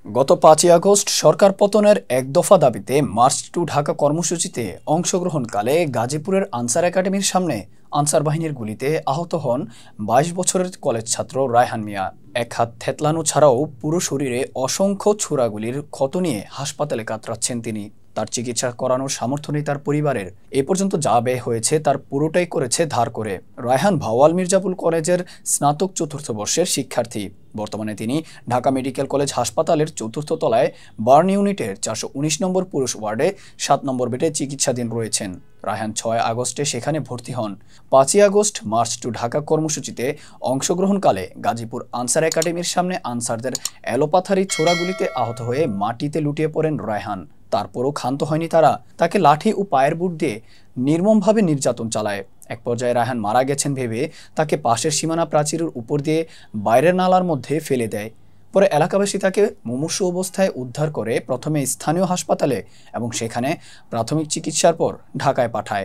গত ৫ই আগস্ট সরকার পতনের এক দফা দাবিতে মার্চ টু ঢাকা কর্মসূচিতে অংশগ্রহণকালে গাজীপুরের আনসার একাডেমির সামনে আনসার বাহিনীর গুলিতে আহত হন ২২ বছরের কলেজ ছাত্র রায়হান মিয়া। এক হাত থেতলানো ছাড়াও পুরো শরীরে অসংখ্য ছোড়াগুলির ক্ষত নিয়ে হাসপাতালে কাতরাচ্ছেন তিনি। তার চিকিৎসা করানোর সামর্থ্য নেই তার পরিবারের। এ পর্যন্ত যা ব্যয় হয়েছে তার পুরোটাই করেছে ধার করে। রায়হান ভাওয়াল মির্জাপুর কলেজের স্নাতক চতুর্থ বর্ষের শিক্ষার্থী। বর্তমানে তিনি ঢাকা মেডিকেল কলেজ হাসপাতালের চতুর্থ তলায় বার্ন ইউনিটের ৪১৯ নম্বর পুরুষ ওয়ার্ডে ৭ নম্বর বেডে চিকিৎসাধীন রয়েছেন। রায়হান ৬ আগস্টে সেখানে ভর্তি হন। ৫ই আগস্ট মার্চ টু ঢাকা কর্মসূচিতে অংশগ্রহণকালে গাজীপুর আনসার একাডেমির সামনে আনসারদের এলোপাথারি ছোড়াগুলিতে আহত হয়ে মাটিতে লুটিয়ে পড়েন রায়হান। তারপরও ক্ষান্ত হয়নি তারা। তাকে লাঠি ও পায়ের বুট দিয়ে নির্মমভাবে নির্যাতন চালায়। এক পর্যায়ে রায়হান মারা গেছেন ভেবে তাকে পাশের সীমানা প্রাচীরের উপর দিয়ে বাইরের নালার মধ্যে ফেলে দেয়। পরে এলাকাবাসী তাকে মুমূর্ষু অবস্থায় উদ্ধার করে প্রথমে স্থানীয় হাসপাতালে এবং সেখানে প্রাথমিক চিকিৎসার পর ঢাকায় পাঠায়।